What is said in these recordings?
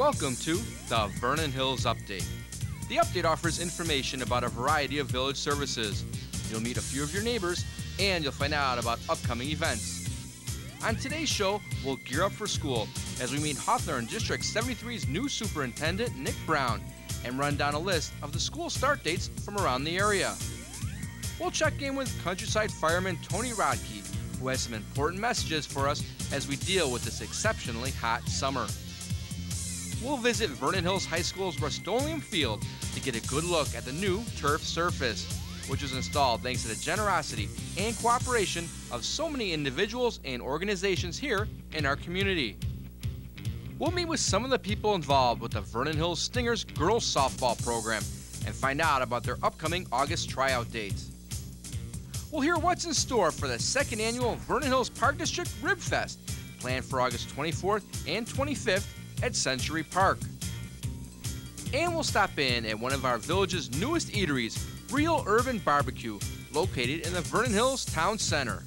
Welcome to the Vernon Hills Update. The update offers information about a variety of village services. You'll meet a few of your neighbors and you'll find out about upcoming events. On today's show, we'll gear up for school as we meet Hawthorne District 73's new superintendent, Nick Brown, and run down a list of the school start dates from around the area. We'll check in with countryside fireman Tony Rodkey, who has some important messages for us as we deal with this exceptionally hot summer. We'll visit Vernon Hills High School's Rust-Oleum Field to get a good look at the new turf surface, which was installed thanks to the generosity and cooperation of so many individuals and organizations here in our community. We'll meet with some of the people involved with the Vernon Hills Stingers girls softball program and find out about their upcoming August tryout dates. We'll hear what's in store for the second annual Vernon Hills Park District Ribfest, planned for August 24th and 25th at Century Park. And we'll stop in at one of our village's newest eateries, Real Urban BBQ, located in the Vernon Hills Town Center.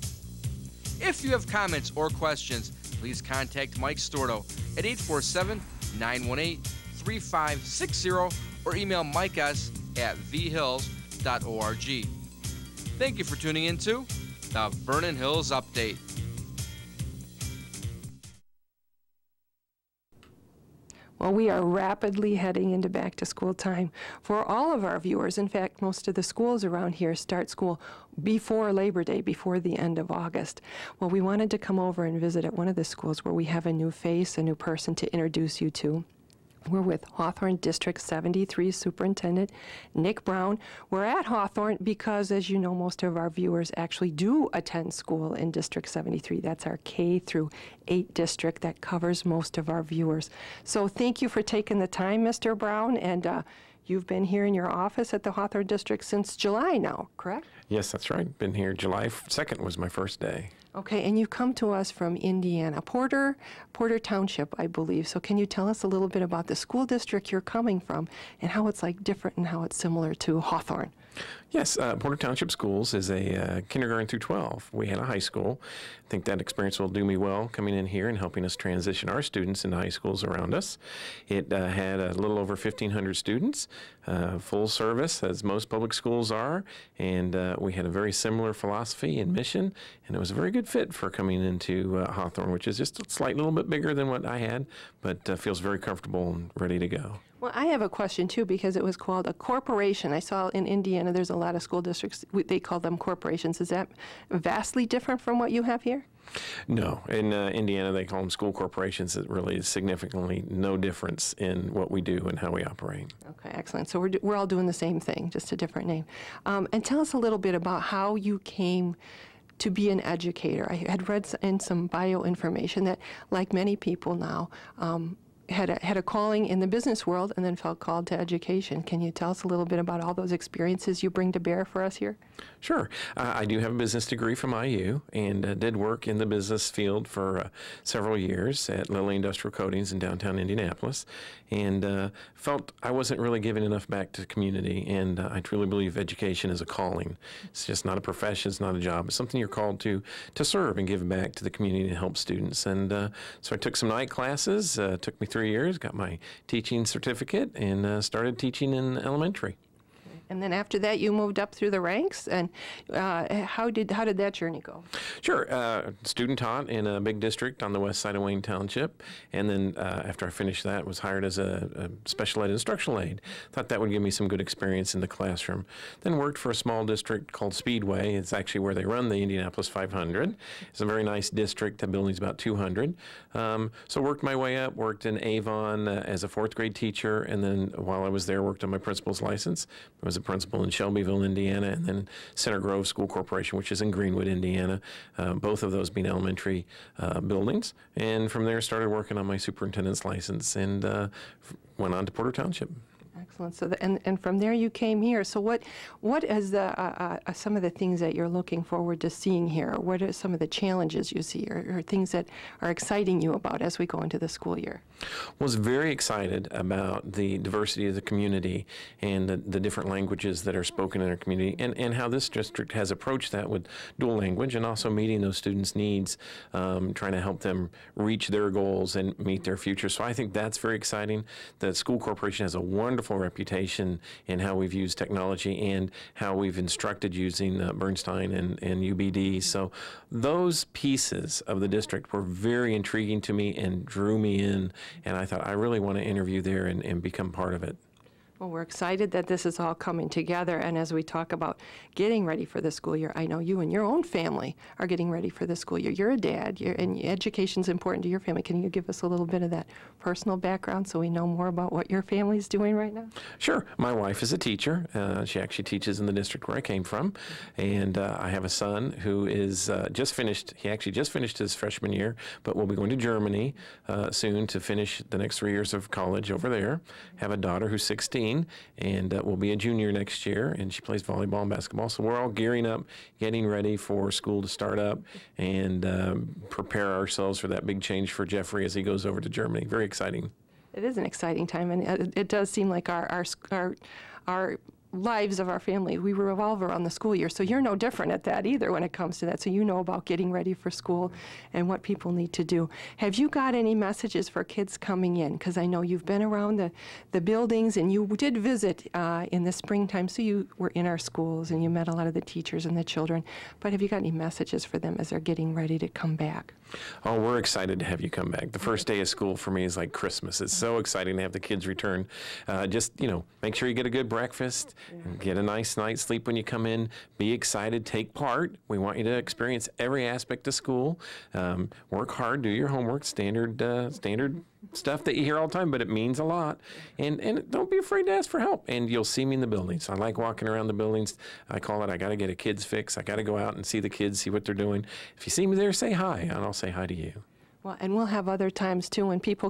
If you have comments or questions, please contact Mike Storto at 847-918-3560 or email mikes@vhills.org. Thank you for tuning in to the Vernon Hills Update. Well, we are rapidly heading into back to school time for all of our viewers. In fact, most of the schools around here start school before Labor Day, before the end of August. Well, we wanted to come over and visit at one of the schools where we have a new face, a new person to introduce you to. We're with Hawthorne District 73 Superintendent Nick Brown. We're at Hawthorne because, as you know, most of our viewers actually do attend school in District 73. That's our K through 8 district that covers most of our viewers. So thank you for taking the time, Mr. Brown, and you've been here in your office at the Hawthorne District since July now, correct? Yes, that's right. Been here July 2nd was my first day. Okay, and you come to us from Indiana, Porter Township, I believe. So can you tell us a little bit about the school district you're coming from and how it's like different and how it's similar to Hawthorne? Yes, Porter Township Schools is a kindergarten through 12. We had a high school. I think that experience will do me well coming in here and helping us transition our students into high schools around us. It had a little over 1,500 students, full service as most public schools are, and we had a very similar philosophy and mission, and it was a very good fit for coming into Hawthorne, which is just a slight little bit bigger than what I had, but feels very comfortable and ready to go. Well, I have a question, too, because it was called a corporation. I saw in Indiana there's a lot of school districts, they call them corporations. Is that vastly different from what you have here? No. In Indiana, they call them school corporations. It really is significantly no difference in what we do and how we operate. Okay, excellent. So we're all doing the same thing, just a different name. And tell us a little bit about how you came to be an educator. I had read in some bio information that, like many people now, had a calling in the business world and then felt called to education. Can you tell us a little bit about all those experiences you bring to bear for us here? Sure. I do have a business degree from IU and did work in the business field for several years at Lilly Industrial Coatings in downtown Indianapolis, and felt I wasn't really giving enough back to the community, and I truly believe education is a calling. It's just not a profession, it's not a job. It's something you're called to serve and give back to the community and help students. And so I took some night classes, took me 3 years, got my teaching certificate, and started teaching in elementary. And then after that, you moved up through the ranks, and how did that journey go? Sure. Student taught in a big district on the west side of Wayne Township, and then after I finished that, was hired as a special ed instructional aide. Thought that would give me some good experience in the classroom. Then worked for a small district called Speedway. It's actually where they run the Indianapolis 500. It's a very nice district. The building's about 200. So worked my way up, worked in Avon as a 4th grade teacher, and then while I was there, worked on my principal's license. I was a principal in Shelbyville, Indiana, and then Center Grove School Corporation, which is in Greenwood, Indiana, both of those being elementary buildings. And from there, started working on my superintendent's license and went on to Porter Township. Excellent. So, and from there you came here. So, what is the some of the things that you're looking forward to seeing here? What are some of the challenges you see, or things that are exciting you about as we go into the school year? Was very excited about the diversity of the community and the different languages that are spoken in our community, and how this district has approached that with dual language and also meeting those students' needs, trying to help them reach their goals and meet their future. So I think that's very exciting. The school corporation has a wonderful reputation in how we've used technology and how we've instructed using Bernstein and UBD. So those pieces of the district were very intriguing to me and drew me in, and I thought I really want to interview there and become part of it. Well, we're excited that this is all coming together, and as we talk about getting ready for the school year, I know you and your own family are getting ready for the school year. You're a dad, and education's important to your family. Can you give us a little bit of that personal background so we know more about what your family's doing right now? Sure. My wife is a teacher. She actually teaches in the district where I came from, and I have a son who is just finished. He actually just finished his freshman year, but will be going to Germany soon to finish the next 3 years of college over there. Have a daughter who's 16. And will be a junior next year, and she plays volleyball and basketball. So we're all gearing up, getting ready for school to start up, and prepare ourselves for that big change for Jeffrey as he goes over to Germany. Very exciting. It is an exciting time, and it does seem like our lives of our family, we revolve around the school year. So you're no different at that either when it comes to that. So you know about getting ready for school and what people need to do. Have you got any messages for kids coming in? Because I know you've been around the buildings, and you did visit in the springtime, so you were in our schools and you met a lot of the teachers and the children. But have you got any messages for them as they're getting ready to come back? Oh, we're excited to have you come back. The first day of school for me is like Christmas. It's so exciting to have the kids return. Just, make sure you get a good breakfast. And get a nice night's sleep when you come in. Be excited. Take part. We want you to experience every aspect of school. Work hard. Do your homework. Standard stuff that you hear all the time, but it means a lot. And don't be afraid to ask for help. And you'll see me in the buildings. I like walking around the buildings. I call it, I got to get a kid's fix. I got to go out and see the kids, see what they're doing. If you see me there, say hi, and I'll say hi to you. Well, and we'll have other times, too, when people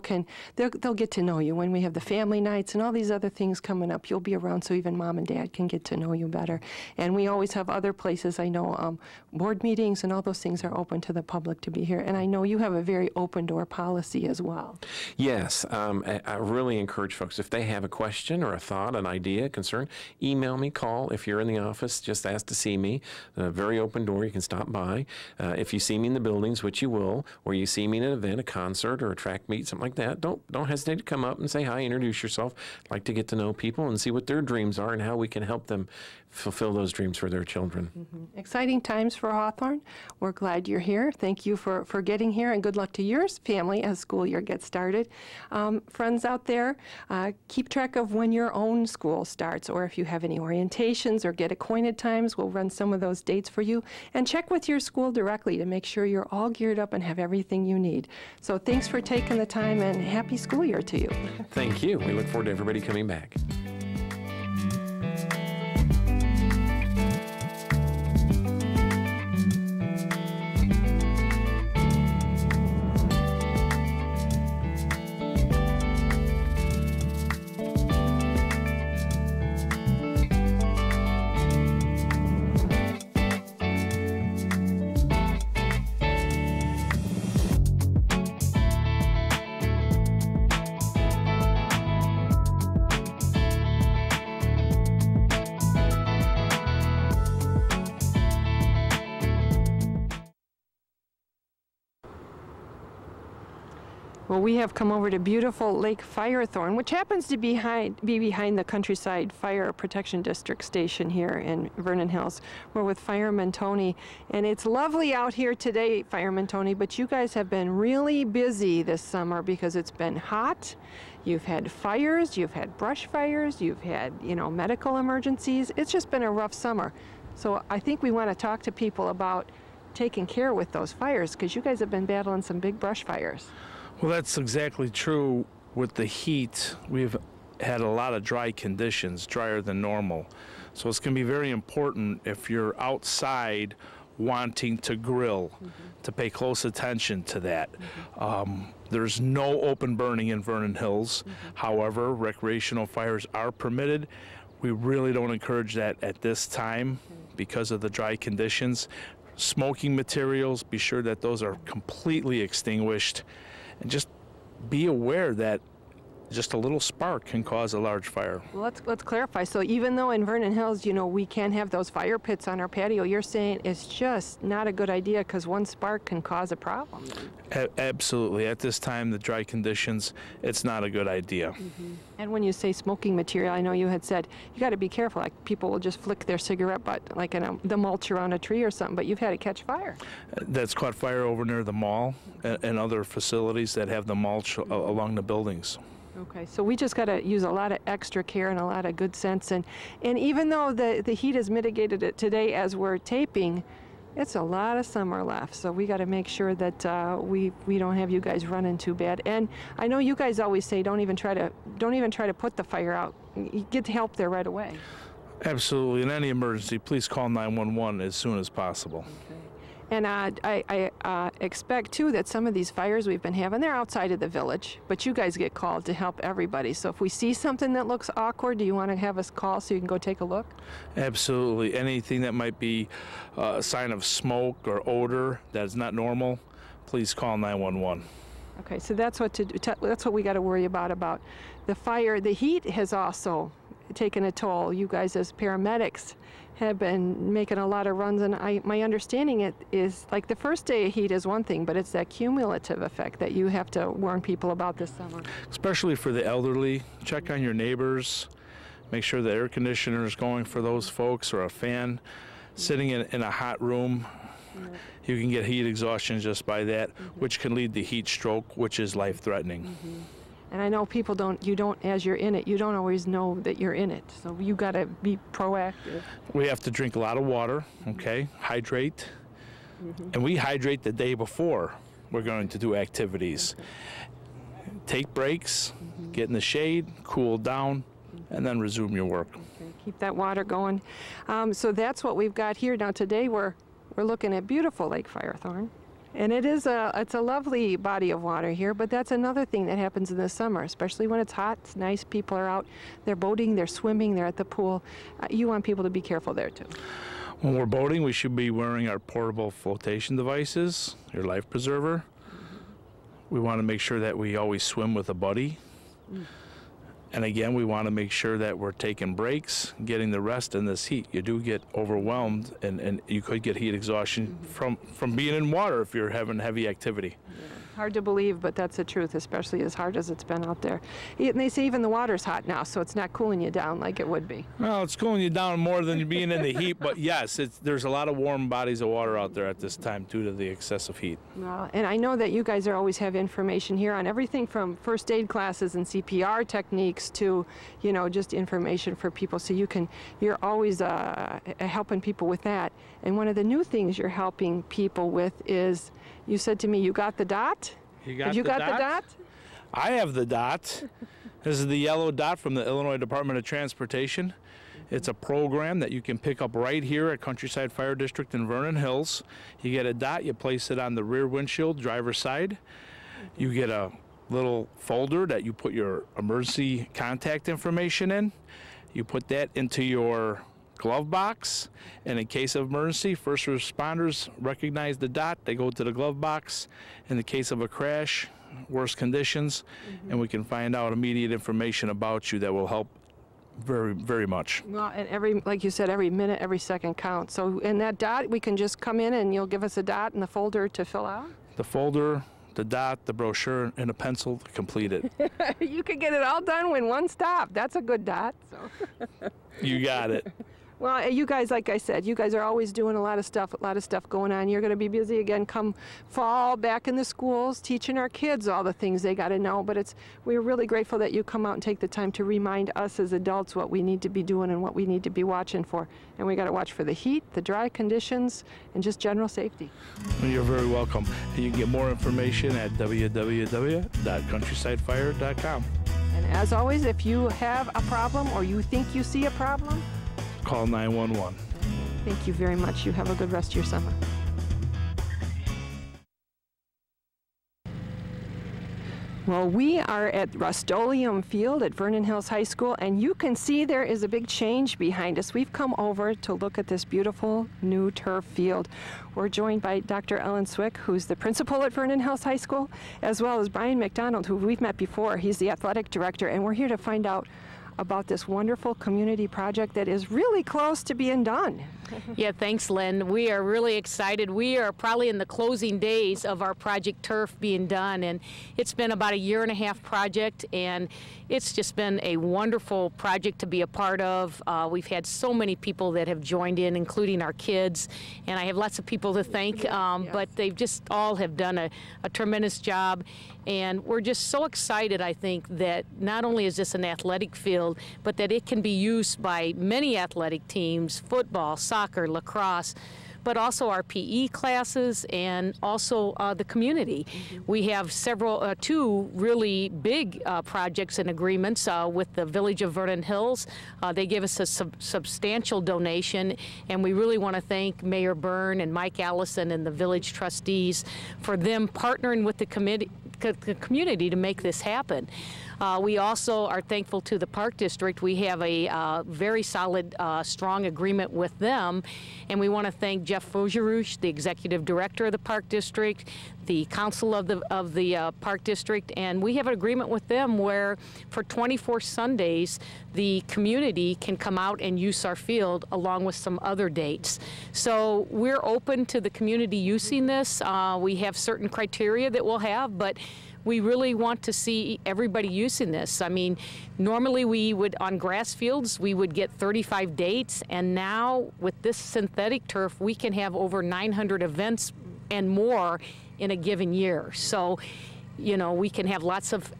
they'll get to know you. When we have the family nights and all these other things coming up, you'll be around so even Mom and Dad can get to know you better. And we always have other places. I know board meetings and all those things are open to the public to be here. And I know you have a very open door policy as well. Yes. I really encourage folks, if they have a question or a thought, an idea, concern, email me, call. If you're in the office, just ask to see me. Very open door. You can stop by. If you see me in the buildings, which you will, or you see me an event, a concert or a track meet, something like that, don't hesitate to come up and say hi, introduce yourself. I'd like to get to know people and see what their dreams are and how we can help them fulfill those dreams for their children. Mm-hmm. Exciting times for Hawthorne. We're glad you're here. Thank you for getting here, and good luck to your family as school year gets started. Friends out there, keep track of when your own school starts, or if you have any orientations or get acquainted times, we'll run some of those dates for you. And check with your school directly to make sure you're all geared up and have everything you need. So thanks for taking the time, and happy school year to you. Thank you. We look forward to everybody coming back. Well, we have come over to beautiful Lake Firethorn, which happens to be behind the Countryside Fire Protection District station here in Vernon Hills. We're with Fireman Tony, and it's lovely out here today, Fireman Tony, but you guys have been really busy this summer because it's been hot. You've had fires, you've had brush fires, you've had, medical emergencies. It's just been a rough summer. So I think we want to talk to people about taking care with those fires, because you guys have been battling some big brush fires. Well, that's exactly true. With the heat, we've had a lot of dry conditions, drier than normal. So it's going to be very important if you're outside wanting to grill, to pay close attention to that. There's no open burning in Vernon Hills. However, recreational fires are permitted. We really don't encourage that at this time because of the dry conditions. Smoking materials, be sure that those are completely extinguished, and just be aware that just a little spark can cause a large fire. Well, let's clarify. So even though in Vernon Hills, you know, we can have those fire pits on our patio, you're saying it's just not a good idea because one spark can cause a problem. Absolutely. At this time, the dry conditions, it's not a good idea. And when you say smoking material, I know you had said you got to be careful. Like people will just flick their cigarette butt, like in the mulch around a tree or something. But you've had it catch fire. That's caught fire over near the mall and other facilities that have the mulch along the buildings. Okay, so we just got to use a lot of extra care and a lot of good sense. And even though the heat has mitigated it today as we're taping, it's a lot of summer left. So we got to make sure that we don't have you guys running too bad. And I know you guys always say don't even try to put the fire out. You get help there right away. Absolutely. In any emergency, please call 911 as soon as possible. Okay. And I expect, too, that some of these fires we've been having, they're outside of the village, but you guys get called to help everybody. So if we see something that looks awkward, do you want to have us call so you can go take a look? Absolutely. Anything that might be a sign of smoke or odor that is not normal, please call 911. Okay, so that's what that's what we got to worry about the fire. The heat has also taken a toll. You guys as paramedics have been making a lot of runs, and my understanding it is like the first day of heat is one thing, but it's that cumulative effect that you have to warn people about this summer. Especially for the elderly, check on your neighbors, make sure the air conditioner is going for those folks, or a fan. Sitting in a hot room, you can get heat exhaustion just by that, which can lead to heat stroke, which is life-threatening. And I know people as you're in it, you don't always know that you're in it. So you got to be proactive. We have to drink a lot of water, okay? Hydrate. And we hydrate the day before we're going to do activities. Take breaks, get in the shade, cool down, and then resume your work. Okay, keep that water going. So that's what we've got here. Now today we're looking at beautiful Lake Firethorn. And it's a lovely body of water here, but that's another thing that happens in the summer, especially when it's hot, it's nice, people are out, they're boating, they're swimming, they're at the pool. You want people to be careful there too. When we're boating, we should be wearing our portable flotation devices, your life preserver. We want to make sure that we always swim with a buddy. And again, we want to make sure that we're taking breaks, getting the rest in this heat. You do get overwhelmed, and you could get heat exhaustion from being in water if you're having heavy activity. Hard to believe, but that's the truth, especially as hard as it's been out there. And they say even the water's hot now, so it's not cooling you down like it would be. Well, it's cooling you down more than being in the heat, but yes, there's a lot of warm bodies of water out there at this time due to the excessive heat. Well, and I know that you guys always have information here on everything from first aid classes and CPR techniques to, you know, just information for people. So you're always helping people with that. And one of the new things you're helping people with is, you said to me, you got the dot? Have you got the dot? I have the dot. This is the yellow dot from the Illinois Department of Transportation. It's a program that you can pick up right here at Countryside Fire District in Vernon Hills. You get a dot, you place it on the rear windshield, driver's side. You get a little folder that you put your emergency contact information in. You put that into your glove box, and in case of emergency, first responders recognize the dot, they go to the glove box. In the case of a crash, worst conditions, and we can find out immediate information about you that will help very, very much. Well, and like you said, every minute, every second counts. So in that dot, we can just come in and you'll give us a dot and the folder to fill out? The folder, the dot, the brochure, and a pencil to complete it. You could get it all done in one stop. That's a good dot. So. You got it. Well, you guys, like I said, you guys are always doing a lot of stuff going on. You're going to be busy again come fall, back in the schools, teaching our kids all the things they got to know. But we're really grateful that you come out and take the time to remind us as adults what we need to be doing and what we need to be watching for. And we got to watch for the heat, the dry conditions, and just general safety. Well, you're very welcome. And you can get more information at www.countrysidefire.com. And as always, if you have a problem or you think you see a problem, call 911. Thank you very much. You have a good rest of your summer. Well, we are at Rust-Oleum Field at Vernon Hills High School, and you can see there is a big change behind us. We've come over to look at this beautiful new turf field. We're joined by Dr. Ellen Swick, who's the principal at Vernon Hills High School, as well as Brian McDonald, who we've met before. He's the athletic director, and we're here to find out about this wonderful community project that is really close to being done. Yeah, thanks, Lynn. We are really excited. We are probably in the closing days of our Project Turf being done, and it's been about a 1.5-year project, and it's just been a wonderful project to be a part of. We've had so many people that have joined in, including our kids, and I have lots of people to thank, but they've just all have done a tremendous job, and we're just so excited, I think, that not only is this an athletic field, but that it can be used by many athletic teams, football, soccer, lacrosse, but also our PE classes and also the community. We have two really big projects and agreements with the Village of Vernon Hills. They gave us a substantial donation, and we really want to thank Mayor Byrne and Mike Allison and the village trustees for them partnering with the community to make this happen. We also are thankful to the Park District. We have a very solid, strong agreement with them, and we want to thank Jeff Faugerouche, the Executive Director of the Park District, the Council of the Park District, and we have an agreement with them where for 24 Sundays, the community can come out and use our field along with some other dates. So we're open to the community using this. We have certain criteria that we'll have, but we really want to see everybody using this. I mean, normally we would, on grass fields, we would get 35 dates, and now with this synthetic turf, we can have over 900 events and more in a given year. So, you know, we can have lots of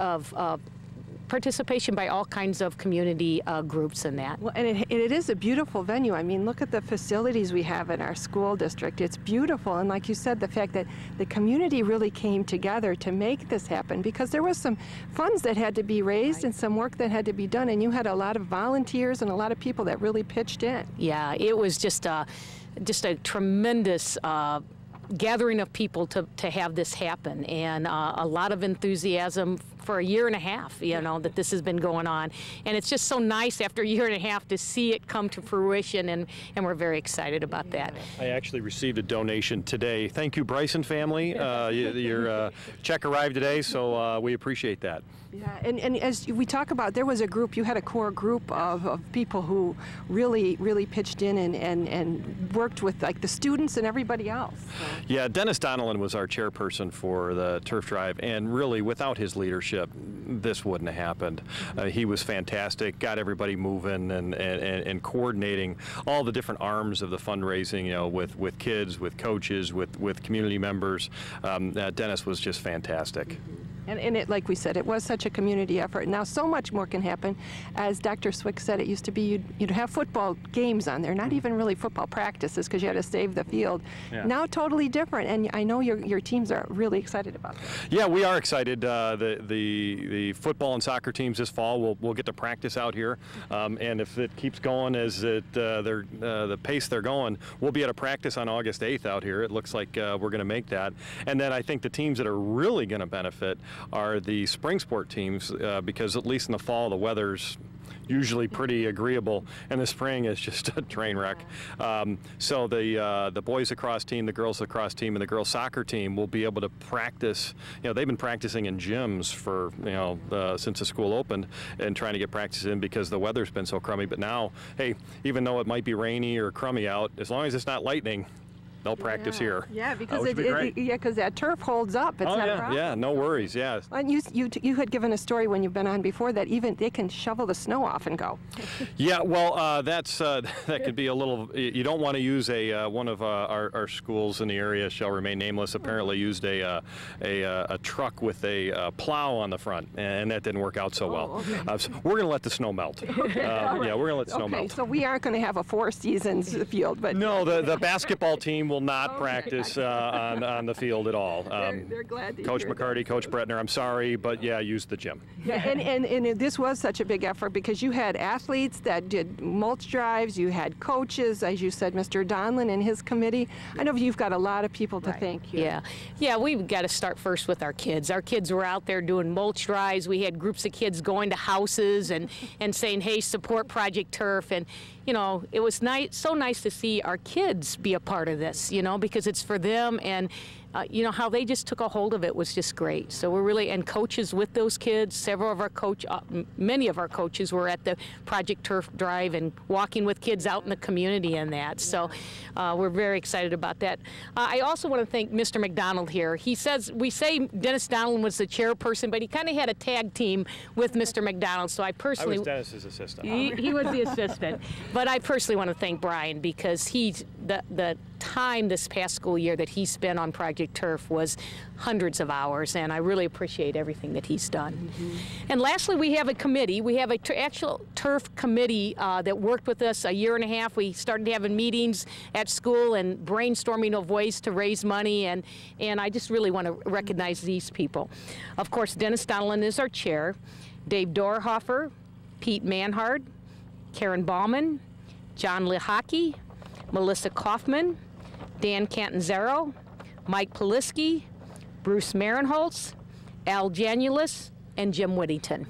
participation by all kinds of community groups in that. Well, and it is a beautiful venue. I mean, look at the facilities we have in our school district. It's beautiful, and like you said, the fact that the community really came together to make this happen, because there was some funds that had to be raised and some work that had to be done, and you had a lot of volunteers and a lot of people that really pitched in. Yeah, it was just a tremendous gathering of people to have this happen, and a lot of enthusiasm for a 1.5 years, you know, that this has been going on. And it's just so nice after a 1.5 years to see it come to fruition, and we're very excited about that. I actually received a donation today. Thank you, Bryson family. Your check arrived today, so we appreciate that. Yeah, and as we talk about, there was a group, you had a core group of people who really pitched in and worked with, like, the students and everybody else. So. Yeah, Dennis Donnellan was our chairperson for the turf drive, and really without his leadership, this wouldn't have happened. He was fantastic, got everybody moving and coordinating all the different arms of the fundraising, you know, with kids, with coaches, with community members. Dennis was just fantastic. And it, like we said, it was such a community effort. Now so much more can happen. As Dr. Swick said, it used to be you'd have football games on there, not even really football practices because you had to save the field. Yeah. Now totally different, and I know your teams are really excited about that. Yeah, we are excited. The football and soccer teams this fall will get to practice out here, and if it keeps going as the pace they're going, we'll be able to practice on August 8th out here. It looks like we're going to make that. And then I think the teams that are really going to benefit are the spring sport teams, because at least in the fall the weather's usually pretty agreeable, and the spring is just a train wreck. So the boys lacrosse team, the girls lacrosse team, and the girls soccer team will be able to practice. You know, they've been practicing in gyms for, you know, since the school opened, and trying to get practice in because the weather's been so crummy. But now, hey, even though it might be rainy or crummy out, as long as it's not lightning, they'll practice here. Yeah, because because that turf holds up. It's not a problem. Yeah, no worries. Yeah. And you had given a story when you've been on before that even they can shovel the snow off and go. Yeah, well, that could be a little. You don't want to use one of our schools in the area shall remain nameless. Apparently used a truck with a plow on the front, and that didn't work out so well. Okay. So we're going to let the snow melt. Yeah, we're going to let the snow melt. So we aren't going to have a 4 seasons field, but no, the basketball team will not practice on the field at all. They're glad to Coach hear McCarty, that. Coach Bretner, I'm sorry, but yeah, use the gym. Yeah, and this was such a big effort because you had athletes that did mulch drives, you had coaches, as you said, Mr. Donlin and his committee. I know you've got a lot of people to thank here. Yeah, we've got to start first with our kids. Our kids were out there doing mulch drives. We had groups of kids going to houses and saying, hey, support Project Turf. And, you know, it was so nice to see our kids be a part of this, you know, because it's for them. And you know, how they just took a hold of it was just great. So we're really, and coaches with those kids, several of our many of our coaches were at the Project Turf Drive and walking with kids out in the community and that. So we're very excited about that. I also want to thank Mr. McDonald here. He says, we say Dennis Donald was the chairperson, but he kind of had a tag team with Mr. McDonald. So I personally— I was Dennis's assistant. He was the assistant. But I personally want to thank Brian because the time this past school year that he spent on Project Turf was hundreds of hours, and I really appreciate everything that he's done. Mm-hmm. And lastly, we have a committee. We have an actual turf committee that worked with us a year and a half. We started having meetings at school and brainstorming of ways to raise money, and I just really want to recognize these people. Of course, Dennis Donlin is our chair, Dave Dorhofer, Pete Manhard, Karen Bauman, John Lihaki, Melissa Kaufman, Dan Cantanzaro, Mike Poliski, Bruce Marinholtz, Al Janulis, and Jim Whittington.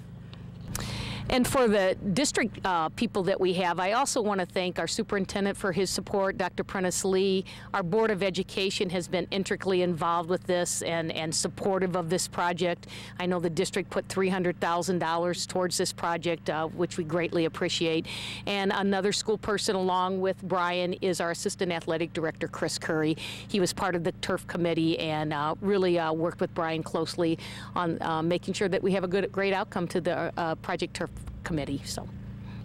And for the district people that we have, I also want to thank our superintendent for his support, Dr. Prentice Lee. Our Board of Education has been intricately involved with this and supportive of this project. I know the district put $300,000 towards this project, which we greatly appreciate. And another school person along with Brian is our Assistant Athletic Director, Chris Curry. He was part of the turf committee and really worked with Brian closely on making sure that we have a great outcome to the Project Turf committee. So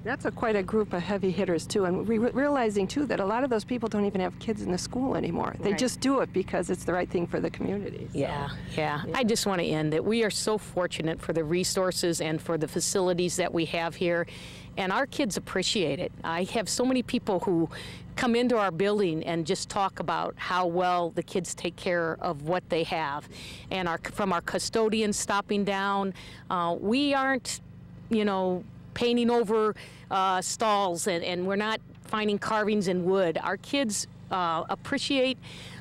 that's quite a group of heavy hitters too, and realizing too that a lot of those people don't even have kids in the school anymore. They just do it because it's the right thing for the community. So. Yeah. I just want to end that we are so fortunate for the resources and for the facilities that we have here, and our kids appreciate it. I have so many people who come into our building and just talk about how well the kids take care of what they have, and from our custodians stopping down, we aren't, you know, painting over stalls, and we're not finding carvings in wood. Our kids appreciate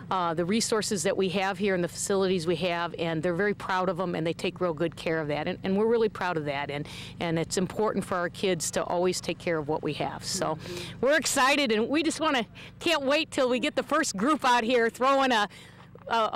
the resources that we have here and the facilities we have, and they're very proud of them, and they take real good care of that, and we're really proud of that, and it's important for our kids to always take care of what we have. So we're excited, and we just can't wait till we get the first group out here throwing a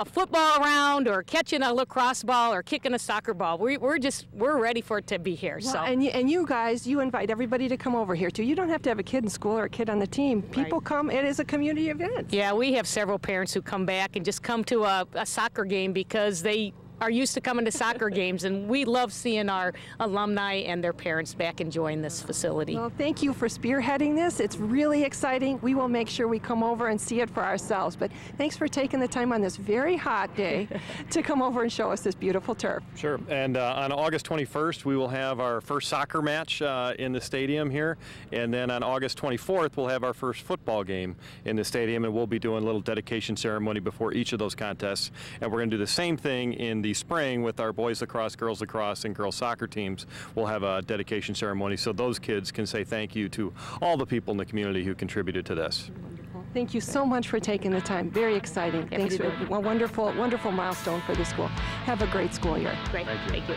football around or catching a lacrosse ball or kicking a soccer ball. We're ready for it to be here. Well, so and you guys, you invite everybody to come over here too. You don't have to have a kid in school or a kid on the team. People come. It is a community event. Yeah, we have several parents who come back and just come to a soccer game because they are used to coming to soccer games, and we love seeing our alumni and their parents back enjoying this facility. Well, thank you for spearheading this. It's really exciting. We will make sure we come over and see it for ourselves, but thanks for taking the time on this very hot day to come over and show us this beautiful turf. Sure, and on August 21st, we will have our first soccer match in the stadium here, and then on August 24th, we'll have our first football game in the stadium, and we'll be doing a little dedication ceremony before each of those contests, and we're going to do the same thing in the spring with our boys lacrosse, girls lacrosse, and girls soccer teams. We'll have a dedication ceremony so those kids can say thank you to all the people in the community who contributed to this. Wonderful. Thank you so much for taking the time. Very exciting. Thanks for a wonderful, wonderful milestone for the school. Have a great school year. Great. Thank you.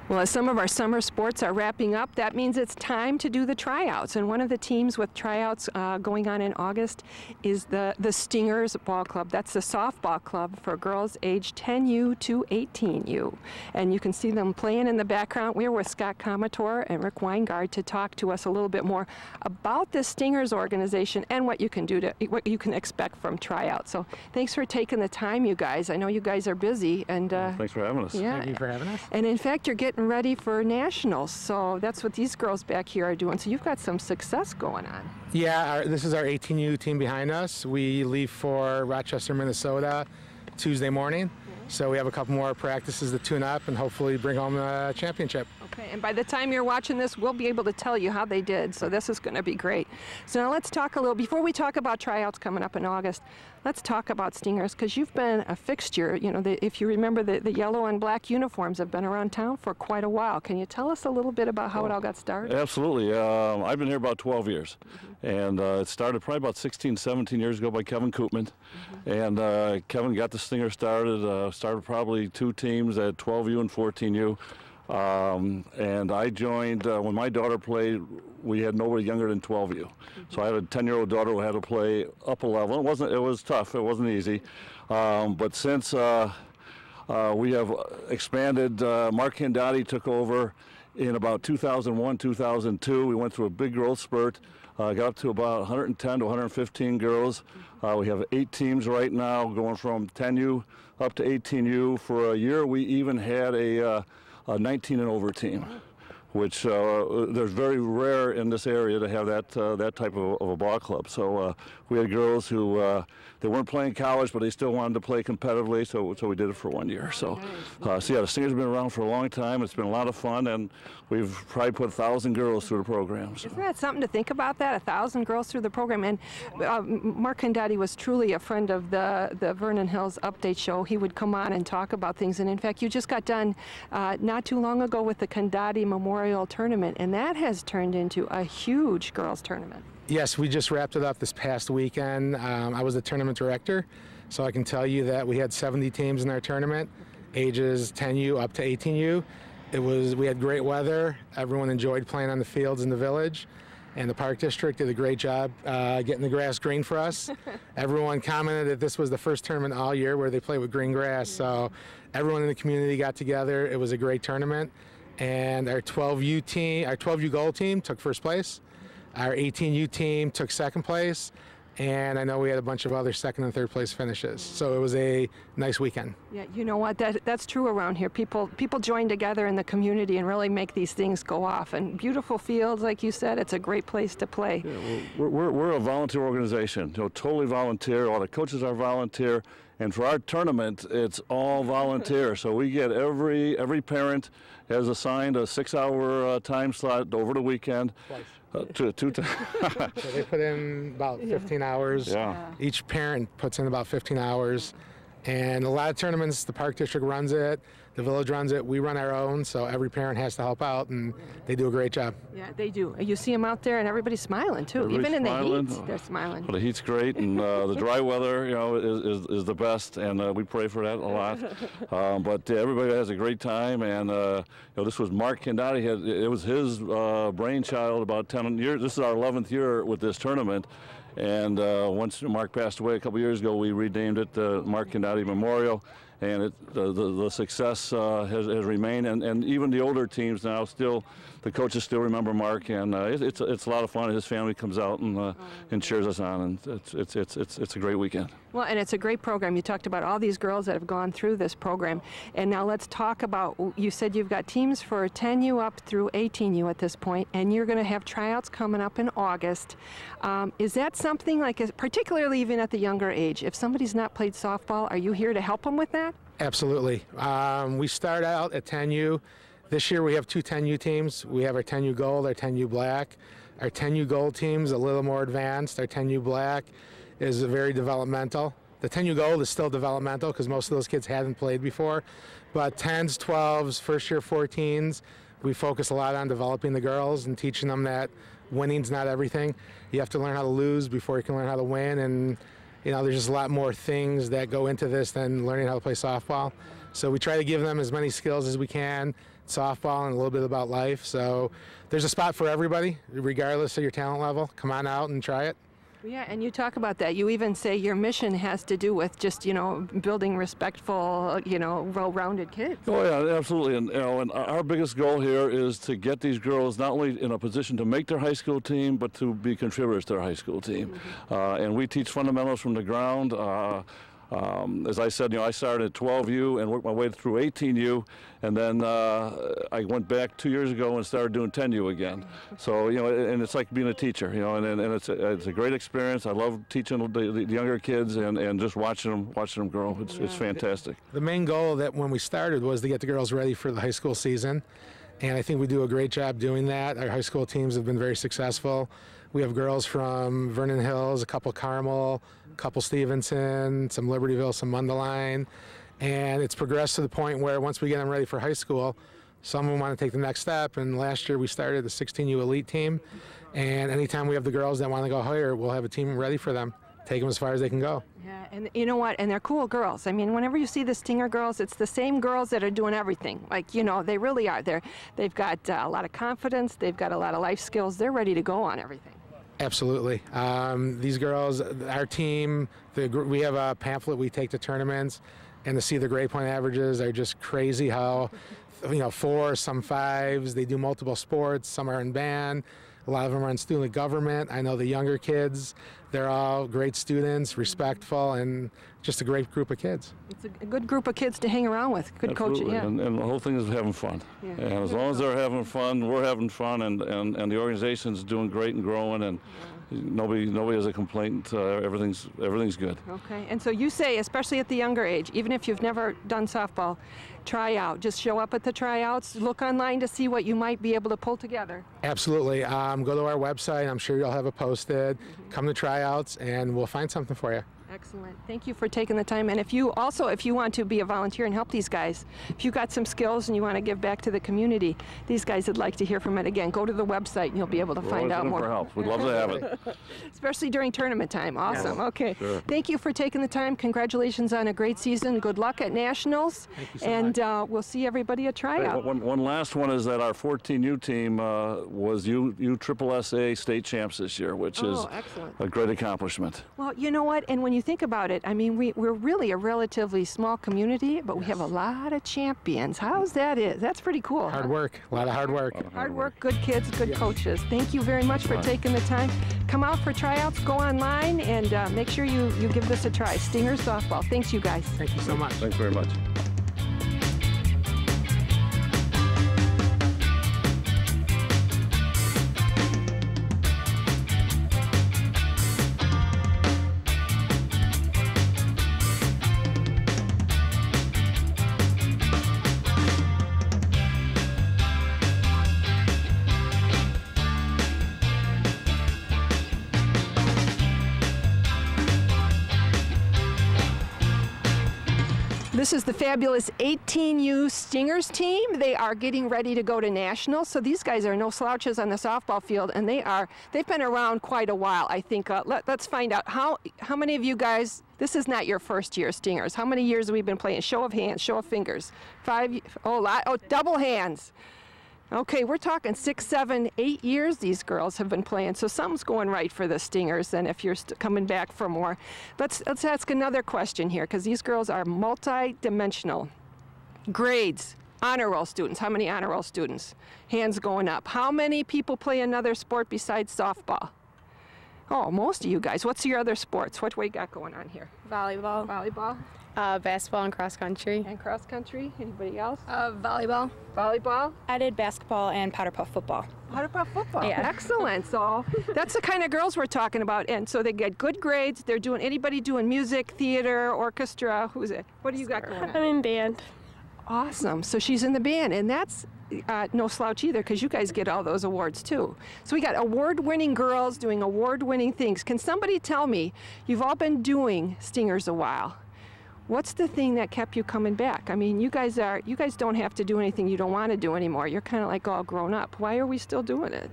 Well, as some of our summer sports are wrapping up, that means it's time to do the tryouts. And one of the teams with tryouts going on in August is the Stingers Ball Club. That's the softball club for girls aged 10U to 18U. And you can see them playing in the background. We're with Scott Comator and Rick Weingard to talk to us a little bit more about the Stingers organization and what you can do what you can expect from tryouts. So thanks for taking the time, you guys. I know you guys are busy. And thanks for having us. Yeah. Thank you for having us. And in fact, you're getting ready for nationals, so that's what these girls back here are doing. So you've got some success going on. Yeah, this is our 18U team behind us. We leave for Rochester, Minnesota Tuesday morning. So we have a couple more practices to tune up and hopefully bring home a championship. Okay, and by the time you're watching this, we'll be able to tell you how they did. So this is going to be great. So now let's talk a little, before we talk about tryouts coming up in August, let's talk about Stingers, because you've been a fixture. You know, if you remember, the yellow and black uniforms have been around town for quite a while. Can you tell us a little bit about how it all got started? Absolutely. I've been here about 12 years. And it started probably about 16, 17 years ago by Kevin Koopman. And Kevin got the Stingers started. Started probably 2 teams at 12U and 14U. And I joined when my daughter played. We had nobody younger than 12U. So I had a 10-year-old daughter who had to play up a level. It was tough. It wasn't easy. But since we have expanded, Mark Candotti took over in about 2001, 2002. We went through a big growth spurt. Got up to about 110 to 115 girls. We have 8 teams right now, going from 10U up to 18U. For a year, we even had a 19 and over team, which there's very rare in this area to have that type of a ball club. So we had girls who they weren't playing college, but they still wanted to play competitively. So we did it for 1 year. So yeah, the Stingers have been around for a long time. It's been a lot of fun, and we've probably put 1,000 girls through the program. So. Isn't that something to think about, that 1,000 girls through the program? And Mark Candotti was truly a friend of the Vernon Hills Update Show. He would come on and talk about things. And in fact, you just got done not too long ago with the Candotti Memorial Tournament, and that has turned into a huge girls tournament. Yes, we just wrapped it up this past weekend. I was the tournament director, so I can tell you that we had 70 teams in our tournament, ages 10U up to 18U. We had great weather. Everyone enjoyed playing on the fields in the village, and the Park District did a great job getting the grass green for us. Everyone commented that this was the first tournament all year where they play with green grass, so everyone in the community got together. It was a great tournament, and our 12U team, our 12U gold team took first place. Our 18U team took second place, and I know we had a bunch of other second and third place finishes. So it was a nice weekend. Yeah, you know what? That's true around here. People join together in the community and really make these things go off. And beautiful fields, like you said, it's a great place to play. Yeah, we're a volunteer organization, totally volunteer. All the coaches are volunteer. And for our tournament, it's all volunteer. So we get every parent has assigned a 6-hour time slot over the weekend. Twice. Two times. So they put in about 15 hours. Yeah. Each parent puts in about 15 hours. And a lot of tournaments, the Park District runs it, the village runs it, we run our own, so every parent has to help out, and they do a great job. Yeah, they do. You see them out there, and everybody's smiling, too. Everybody's Even in smiling. the heat, they're smiling. Well, the heat's great, and the dry weather, is the best, and we pray for that a lot. But everybody has a great time, and this was Mark Candotti. It was his brainchild about 10 years. This is our 11th year with this tournament. And once Mark passed away a couple years ago, we renamed it the Mark Candotti Memorial, and the success has remained. And even the older teams now, the coaches still remember Mark, and it's a lot of fun. His family comes out and cheers us on, and it's a great weekend. Well, and it's a great program. You talked about all these girls that have gone through this program. And now let's talk about, you said you've got teams for 10U up through 18U at this point, and you're going to have tryouts coming up in August. Is that something like, particularly even at the younger age, if somebody's not played softball, are you here to help them with that? Absolutely. We start out at 10U. This year we have 2 10U teams. We have our 10U Gold, our 10U Black. Our 10U Gold team's a little more advanced. Our 10U Black is very developmental. The 10U Gold is still developmental because most of those kids haven't played before. But 10s, 12s, first year 14s, we focus a lot on developing the girls and teaching them that winning's not everything. You have to learn how to lose before you can learn how to win. And there's just a lot more things that go into this than learning how to play softball. So we try to give them as many skills as we can softball and a little bit about life. So there's a spot for everybody, regardless of your talent level. Come on out and try it. Yeah, and you talk about that. You even say your mission has to do with just, building respectful, well-rounded kids. Oh yeah, absolutely. And our biggest goal here is to get these girls not only in a position to make their high school team, but to be contributors to their high school team. And we teach fundamentals from the ground. As I said, I started at 12U and worked my way through 18U, and then I went back 2 years ago and started doing 10U again. So, and it's like being a teacher, and it's a great experience. I love teaching the younger kids and just watching them grow. It's fantastic. The main goal that when we started was to get the girls ready for the high school season, and I think we do a great job doing that. Our high school teams have been very successful. We have girls from Vernon Hills, a couple Carmel, a couple Stevenson, some Libertyville, some Mundelein, and it's progressed to the point where once we get them ready for high school, some of them want to take the next step. And last year we started the 16U elite team, and anytime we have the girls that want to go higher, we'll have a team ready for them, take them as far as they can go. Yeah, and you know what? And they're cool girls. I mean, whenever you see the Stinger girls, it's the same girls that are doing everything. Like, they really are. They've got a lot of confidence. They've got a lot of life skills. They're ready to go on everything. Absolutely. These girls, our team, we have a pamphlet we take to tournaments, and to see the grade point averages are just crazy how, 4, some 5s, they do multiple sports, some are in band, a lot of them are in student government. I know the younger kids, they're all great students, respectful, and just a great group of kids. It's a good group of kids to hang around with, good coaching. Yeah. And the whole thing is having fun. Yeah. And as long as they're having fun, we're having fun, and the organization's doing great and growing, and nobody has a complaint. Everything's good. Okay, and so you say, especially at the younger age, even if you've never done softball, try out. Just show up at the tryouts, look online to see what you might be able to pull together. Absolutely. Go to our website. I'm sure you'll have it posted. Come to tryouts, and we'll find something for you. Excellent. Thank you for taking the time. And if you want to be a volunteer and help these guys, if you got some skills and you want to give back to the community, these guys would like to hear from it. Again, go to the website and you'll be able to find out more. For help. We'd love to have it. Especially during tournament time. Awesome. Yes. Okay. Sure. Thank you for taking the time. Congratulations on a great season. Good luck at Nationals. Thank you so and we'll see everybody at tryout. One last one is that our 14U team was USSSA state champs this year, which is excellent. a great accomplishment. Well, you know what? And when you think about it, I mean, we're really a relatively small community, but we have a lot of champions. How's that is? That's pretty cool. Hard work. A lot of hard work. Hard work, good kids, good coaches. Thank you very much for taking the time. Come out for tryouts, go online, and make sure you give this a try. Stinger Softball. Thanks, you guys. Thank you so much. Thanks very much. This is the fabulous 18U Stingers team. They are getting ready to go to Nationals. So these guys are no slouches on the softball field, and they've been around quite a while, I think. Let's find out how many of you guys, this is not your first year Stingers. How many years have we been playing? Show of hands, show of fingers. 5, double hands. Okay, we're talking 6, 7, 8 years these girls have been playing, so something's going right for the Stingers, and if you're coming back for more. Let's ask another question here, because these girls are multi-dimensional. Grades, honor roll students. How many honor roll students? Hands going up. How many people play another sport besides softball? Oh, most of you guys. What's your other sports? What we got going on here? Volleyball. Volleyball. Basketball and cross country. And cross country. Anybody else? Volleyball. Volleyball. I did basketball and powder puff football. Powder puff football. Yeah. Excellent. So that's the kind of girls we're talking about. And so they get good grades. They're doing, anybody doing music, theater, orchestra? Who's it? What do you got going on? I'm in band. Awesome. So she's in the band, and that's no slouch either, because you guys get all those awards too. So we got award-winning girls doing award-winning things. Can somebody tell me, you've all been doing Stingers a while, what's the thing that kept you coming back? I mean, you guys don't have to do anything you don't want to do anymore. You're kind of like all grown up. Why are we still doing it?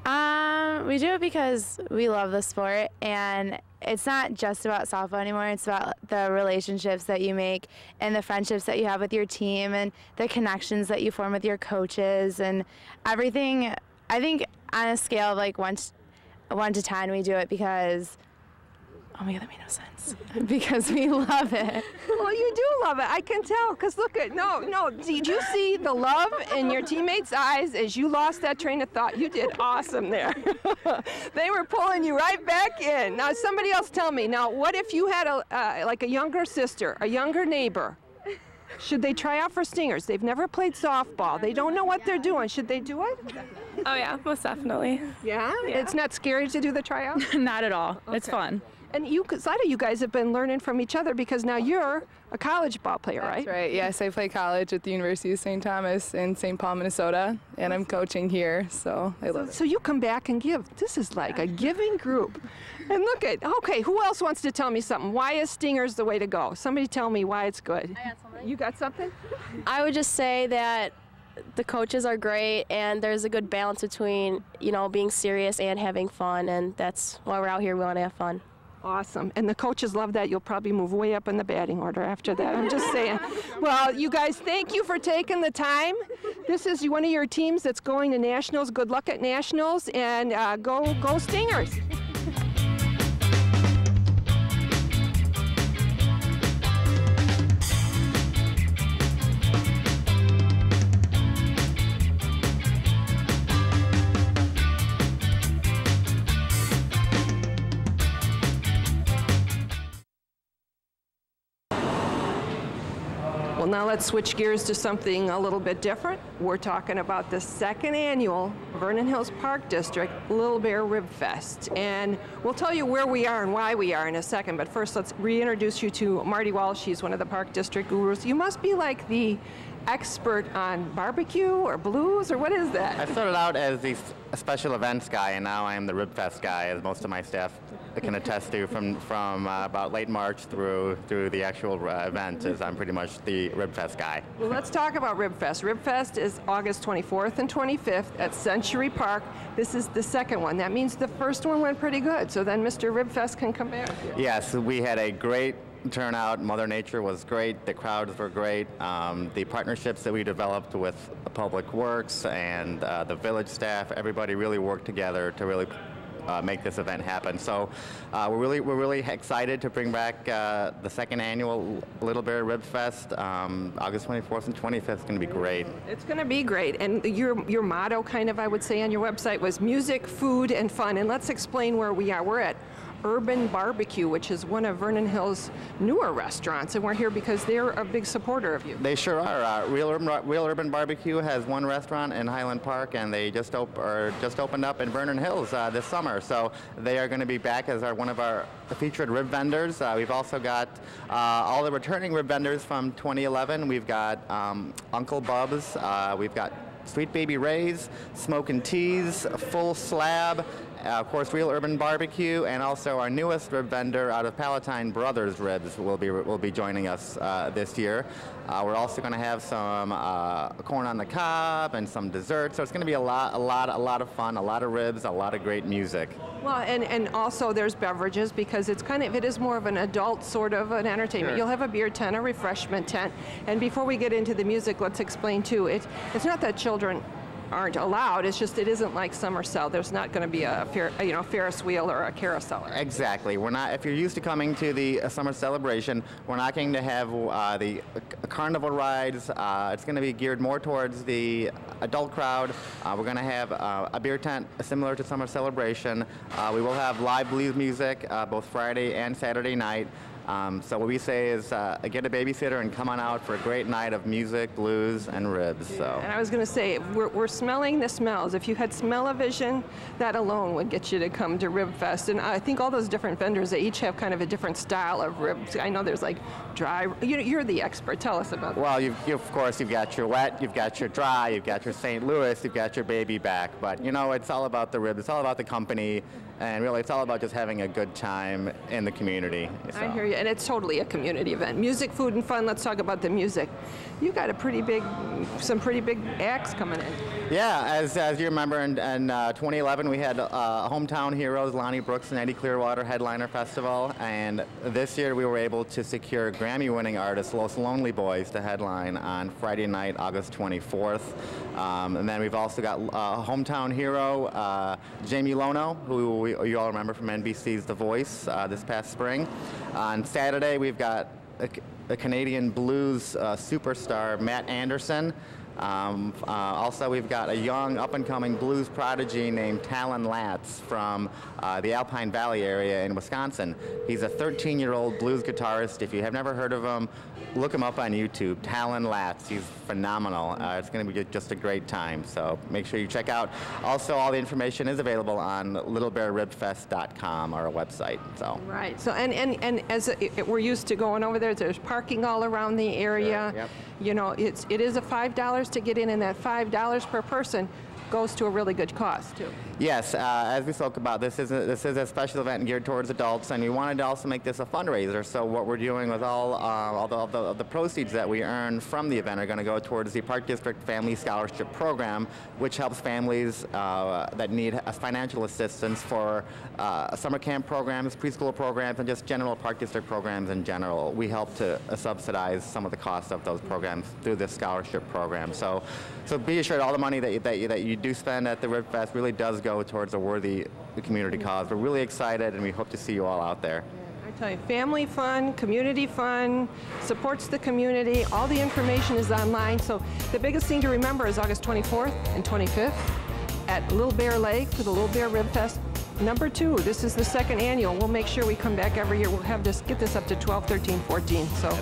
We do it because we love the sport, and it's not just about softball anymore. It's about the relationships that you make and the friendships that you have with your team and the connections that you form with your coaches and everything. I think on a scale of like 1 to 10, we do it because, oh my God, that made no sense. Because we love it. Well, you do love it. I can tell, because look at, no, did you see the love in your teammates' eyes as you lost that train of thought? You did awesome there. They were pulling you right back in. Now, somebody else tell me, now, what if you had like a younger sister, a younger neighbor? Should they try out for Stingers? They've never played softball. They don't know what they're doing. Should they do it? Oh yeah, most definitely. Yeah? It's not scary to do the tryout? Not at all. It's fun. And you, a lot of you guys have been learning from each other because now you're a college ball player, right? That's right. Yes, I play college at the University of St. Thomas in St. Paul, Minnesota, and I'm coaching here, so I love it. So you come back and give. This is like a giving group. And look at, okay, who else wants to tell me something? Why is Stingers the way to go? Somebody tell me why it's good. I got something. You got something? I would just say that the coaches are great, and there's a good balance between, being serious and having fun, and that's why we're out here. We want to have fun. Awesome. And the coaches love that. You'll probably move way up in the batting order after that. I'm just saying. Well, you guys, thank you for taking the time. This is one of your teams that's going to nationals. Good luck at nationals, and go Stingers. Well, now let's switch gears to something a little bit different. We're talking about the second annual Vernon Hills Park District Little Bear Ribfest. And we'll tell you where we are and why we are in a second, but first let's reintroduce you to Marty Walsh. She's one of the Park District gurus. You must be like the expert on barbecue or blues, or what is that? I started out as the special events guy, and now I am the Ribfest guy, as most of my staff can attest to from about late March through the actual event, as I'm pretty much the Ribfest guy. Well, let's talk about Ribfest. Ribfest is August 24th and 25th at Century Park. This is the second one. That means the first one went pretty good, so then Mr. Ribfest can come back. Yes, we had a great turnout. Mother Nature was great. The crowds were great. The partnerships that we developed with Public Works and the village staff, everybody really worked together to really make this event happen. So we're really excited to bring back the second annual Little Bear Ribfest. August 24th and 25th is going to be great. It's going to be great. And your motto, kind of, I would say, on your website was music, food, and fun. And let's explain where we are. We're at Urban BBQ, which is one of Vernon Hills' newer restaurants, and we're here because they're a big supporter of you. They sure are. Real Urban BBQ has one restaurant in Highland Park, and they just opened up in Vernon Hills this summer. So they are going to be back as one of our featured rib vendors. We've also got all the returning rib vendors from 2011. We've got Uncle Bub's. We've got Sweet Baby Ray's, Smokin' Teas, Full Slab. Of course, Real Urban BBQ, and also our newest rib vendor out of Palatine, Brothers Ribs, will be joining us this year. We're also going to have some corn on the cob and some desserts. So it's going to be a lot of fun, a lot of ribs, a lot of great music. Well, and also there's beverages, because it is more of an adult sort of an entertainment. Sure. You'll have a beer tent, a refreshment tent, and before we get into the music, let's explain too. It's not that children aren't allowed. It's just it isn't like Summer Cell. There's not going to be a Ferris wheel or a carousel. Exactly. We're not. If you're used to coming to the summer celebration, we're not going to have the carnival rides. It's going to be geared more towards the adult crowd. We're going to have a beer tent similar to Summer Celebration. We will have live blues music both Friday and Saturday night. So what we say is get a babysitter and come on out for a great night of music, blues, and ribs. So. And I was going to say, we're smelling the smells. If you had smell-o-vision, that alone would get you to come to Ribfest. And I think all those different vendors, they each have kind of a different style of ribs. I know there's like dry. You're the expert. Tell us about that. Well, of course, you've got your wet, you've got your dry, you've got your St. Louis, you've got your baby back. But, it's all about the ribs. It's all about the company. And really, it's all about just having a good time in the community. So. I hear you, and it's totally a community event. Music, food, and fun. Let's talk about the music. You got some pretty big acts coming in. Yeah, as you remember, in 2011 we had hometown heroes Lonnie Brooks and Eddie Clearwater headliner festival, and this year we were able to secure Grammy-winning artist Los Lonely Boys to headline on Friday night, August 24th. And then we've also got hometown hero Jamie Lono, who you all remember from NBC's The Voice this past spring. On Saturday, we've got a Canadian blues superstar, Matt Anderson. Also, we've got a young, up-and-coming blues prodigy named Talon Latz from the Alpine Valley area in Wisconsin. He's a 13-year-old blues guitarist. If you have never heard of him, look him up on YouTube, Talon Latz. He's phenomenal. It's going to be just a great time, so make sure you check out. Also, all the information is available on littlebearribfest.com, our website. So. Right. So, and as we're used to going over there's parking all around the area. Yep. You know, it is a $5 to get in, and that $5 per person goes to a really good cause too. Yes, as we spoke about, this is a special event geared towards adults, and we wanted to also make this a fundraiser. So what we're doing with all the proceeds that we earn from the event are going to go towards the Park District Family Scholarship Program, which helps families that need financial assistance for summer camp programs, preschool programs, and just general Park District programs in general. We help to subsidize some of the costs of those programs through this scholarship program. So be assured all the money that you do spend at the Ribfest really does go towards a worthy community cause. We're really excited, and we hope to see you all out there. I tell you, family fun, community fun, supports the community. All the information is online. So the biggest thing to remember is August 24th and 25th at Little Bear Lake for the Little Bear Ribfest. Number 2, this is the second annual. We'll make sure we come back every year. We'll have this, get this up to 12, 13, 14. So,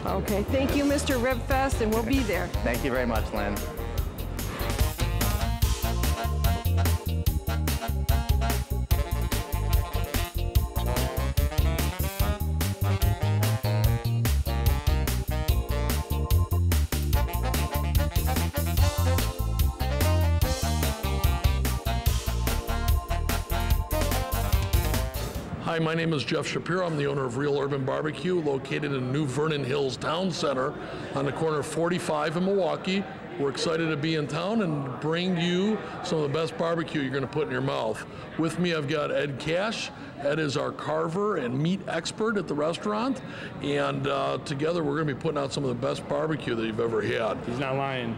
okay, thank you, Mr. Ribfest, and we'll be there. Thank you very much, Lynn. Hi, my name is Jeff Shapiro. I'm the owner of Real Urban BBQ, located in New Vernon Hills Town Center on the corner of 45 in Milwaukee. We're excited to be in town and bring you some of the best barbecue you're going to put in your mouth. With me, I've got Ed Cash. Ed is our carver and meat expert at the restaurant, and together we're going to be putting out some of the best barbecue that you've ever had. He's not lying.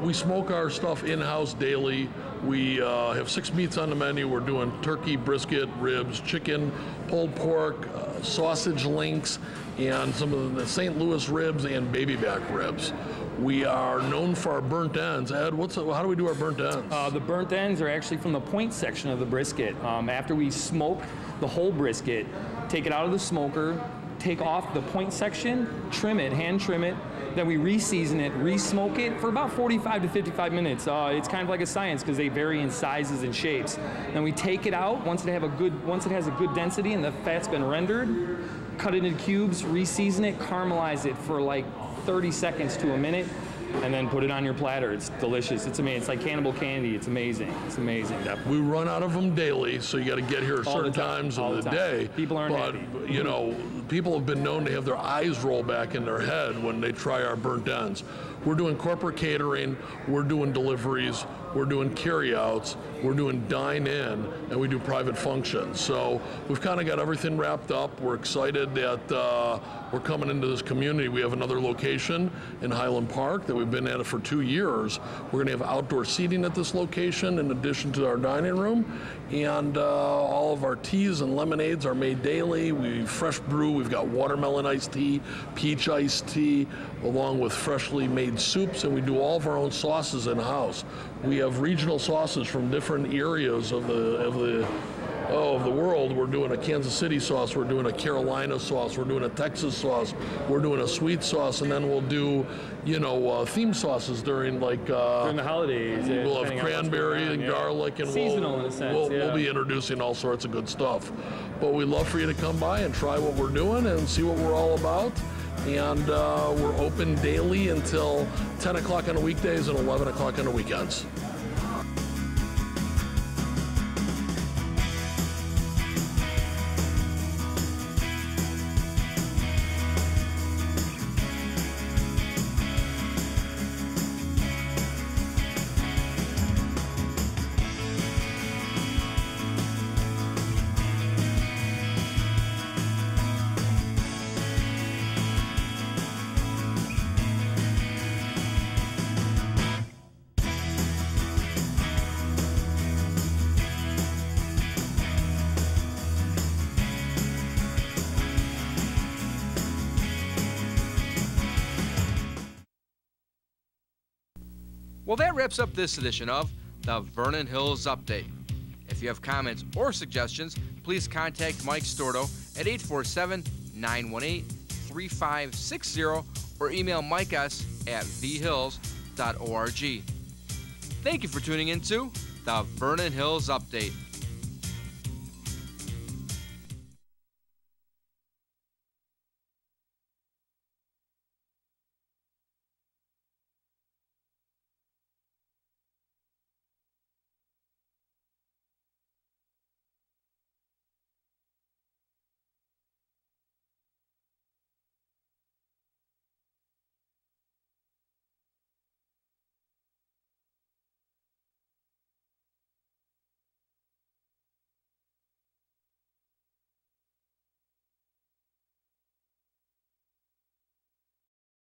We smoke our stuff in-house daily. We have 6 meats on the menu. We're doing turkey, brisket, ribs, chicken, pulled pork, sausage links, and some of the St. Louis ribs and baby back ribs. We are known for our burnt ends. Ed, how do we do our burnt ends? The burnt ends are actually from the point section of the brisket. After we smoke the whole brisket, take it out of the smoker, take off the point section, trim it, hand trim it, then we re-season it, re-smoke it for about 45 to 55 minutes. It's kind of like a science because they vary in sizes and shapes. Then we take it out once it has a good density and the fat's been rendered, cut it into cubes, re-season it, caramelize it for like 30 seconds to a minute, and then put it on your platter. It's delicious. It's amazing. It's like cannibal candy. It's amazing. It's amazing. We run out of them daily, so you got to get here at certain times of the day. People aren't happy. You know, people have been known to have their eyes roll back in their head when they try our burnt ends. We're doing corporate catering, we're doing deliveries, we're doing carryouts, we're doing dine-in, and we do private functions. So we've kind of got everything wrapped up. We're excited that we're coming into this community. We have another location in Highland Park that we've been at it for 2 years. We're going to have outdoor seating at this location in addition to our dining room. And all of our teas and lemonades are made daily. We fresh brew. We've got watermelon iced tea, peach iced tea, along with freshly made soups, and we do all of our own sauces in-house. We have regional sauces from different areas of the world. We're doing a Kansas City sauce, we're doing a Carolina sauce, we're doing a Texas sauce, we're doing a sweet sauce, and then we'll do, you know, theme sauces during like during the holidays. We'll have cranberry and garlic, and seasonal in a sense. We'll be introducing all sorts of good stuff. But we'd love for you to come by and try what we're doing and see what we're all about. And we're open daily until 10 o'clock on the weekdays and 11 o'clock on the weekends. Well, that wraps up this edition of the Vernon Hills Update. If you have comments or suggestions, please contact Mike Stordo at 847-918-3560 or email Mike S. at thehills.org. Thank you for tuning in to the Vernon Hills Update.